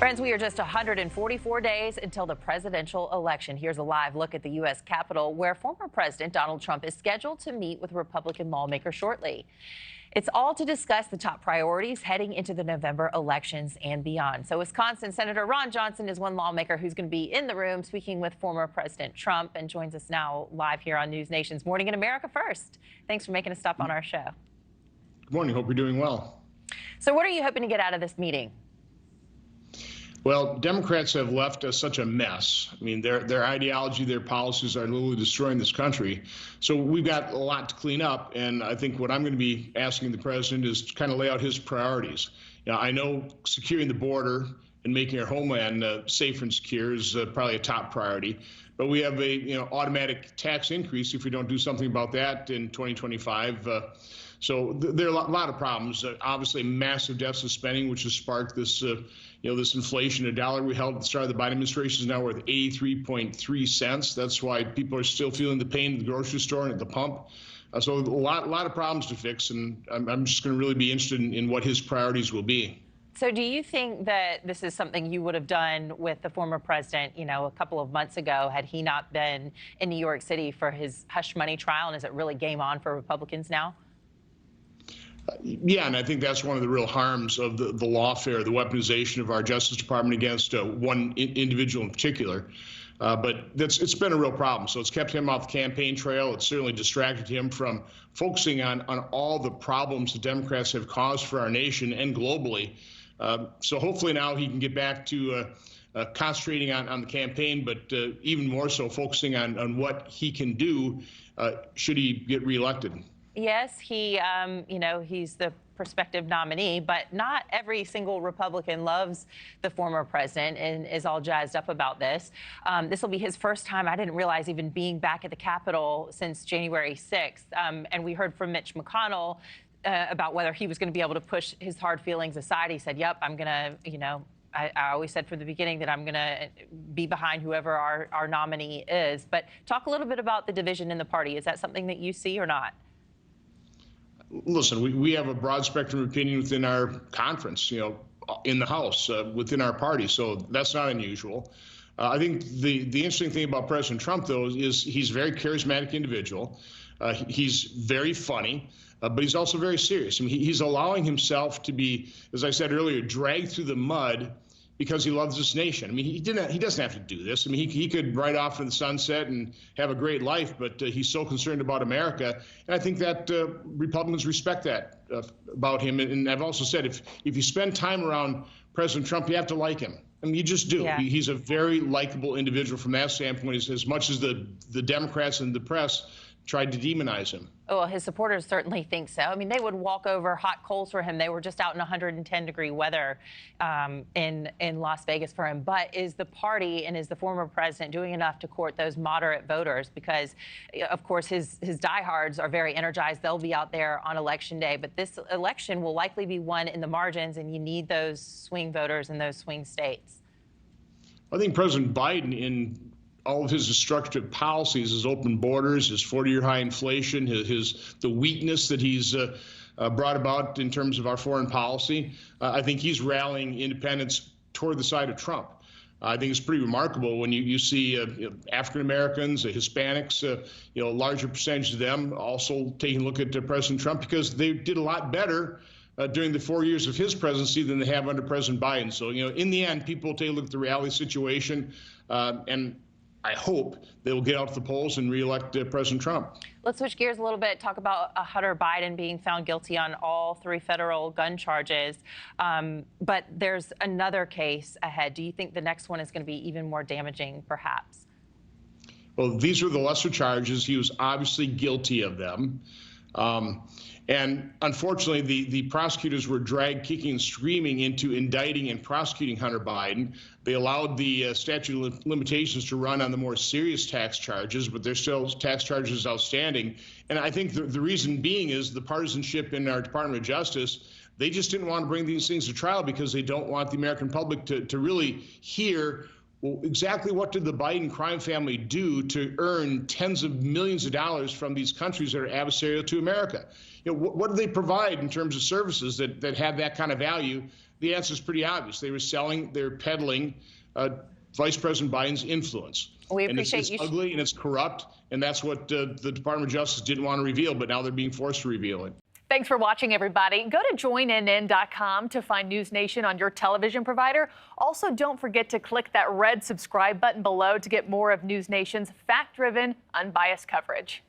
Friends, we are just 144 days until the presidential election. Here's a live look at the U.S. Capitol, where former President Donald Trump is scheduled to meet with Republican lawmakers shortly. It's all to discuss the top priorities heading into the November elections and beyond. So Wisconsin Senator Ron Johnson is one lawmaker who's going to be in the room speaking with former President Trump and joins us now live here on NewsNation's Morning in America First. Thanks for making a stop on our show. Good morning. Hope you're doing well. So what are you hoping to get out of this meeting? Well, Democrats have left us such a mess. I mean, their ideology, their policies are literally destroying this country. So we've got a lot to clean up. And I think what I'm going to be asking the president is to kind of lay out his priorities. I know securing the border and making our homeland safer and secure is probably a top priority. But we have a automatic tax increase if we don't do something about that in 2025. So there are a lot of problems. Obviously, massive deficit spending, which has sparked this, this inflation. A dollar we held at the start of the Biden administration is now worth 83.3 cents. That's why people are still feeling the pain at the grocery store and at the pump. So a lot of problems to fix, and I'm just going to really be interested in what his priorities will be. So do you think that this is something you would have done with the former president, a couple of months ago, had he not been in New York City for his hush money trial? And is it really game on for Republicans now? Yeah, and I think that's one of the real harms of the lawfare, the weaponization of our Justice Department against one individual in particular. But it's been a real problem. So it's kept him off the campaign trail. It's certainly distracted him from focusing on all the problems the Democrats have caused for our nation and globally. So hopefully now he can get back to concentrating on the campaign, but even more so focusing on what he can do should he get reelected. Yes, he's the prospective nominee, but not every single Republican loves the former president and is all jazzed up about this. This will be his first time, I didn't realize, even being back at the Capitol since January 6th. And we heard from Mitch McConnell about whether he was going to be able to push his hard feelings aside. He said, yep, I'm going to, I always said from the beginning that I'm going to be behind whoever our nominee is. But talk a little bit about the division in the party. Is that something that you see or not? Listen, we have a broad spectrum of opinion within our conference, in the House, within our party. So that's not unusual. I think the interesting thing about President Trump, though, is he's a very charismatic individual. He's very funny, but he's also very serious. I mean, he's allowing himself to be, as I said earlier, dragged through the mud because he loves this nation. I mean, he doesn't have to do this. I mean, he could ride off in the sunset and have a great life, but he's so concerned about America. And I think that Republicans respect that about him. And I've also said, if you spend time around President Trump, you have to like him. I mean, you just do. Yeah. He's a very likable individual from that standpoint, as much as the Democrats and the press tried to demonize him. Well, his supporters certainly think so. I mean, they would walk over hot coals for him. They were just out in 110-degree weather in Las Vegas for him. But is the party and is the former president doing enough to court those moderate voters? Because, of course, his diehards are very energized. They'll be out there on Election Day. But this election will likely be won in the margins, and you need those swing voters in those swing states. I think President Biden, in all of his destructive policies, his open borders, his 40-year high inflation, the weakness that he's brought about in terms of our foreign policy, I think he's rallying independents toward the side of Trump. I think it's pretty remarkable when you see African Americans, Hispanics, a larger percentage of them also taking a look at President Trump because they did a lot better during the 4 years of his presidency than they have under President Biden. So, in the end, people take a look at the reality situation, and I hope they will get out to the polls and reelect President Trump. Let's switch gears a little bit, talk about Hunter Biden being found guilty on all 3 federal gun charges. But there's another case ahead. Do you think the next one is going to be even more damaging, perhaps? Well, these were the lesser charges. He was obviously guilty of them. And unfortunately, the prosecutors were dragged kicking and screaming into indicting and prosecuting Hunter Biden. They allowed the statute of limitations to run on the more serious tax charges, but there's still tax charges outstanding. And I think the reason being is the partisanship in our Department of Justice. They just didn't want to bring these things to trial because they don't want the American public to really hear, well, exactly what did the Biden crime family do to earn tens of millions of dollars from these countries that are adversarial to America? What do they provide in terms of services that have that kind of value the answer is pretty obvious. They're peddling Vice President Biden's influence. We and appreciate it's ugly and it's corrupt, and that's what the Department of Justice didn't want to reveal, but now they're being forced to reveal it. Thanks for watching, everybody. Go to joinnn.com to find NewsNation on your television provider. Also, don't forget to click that red subscribe button below to get more of NewsNation's fact-driven, unbiased coverage.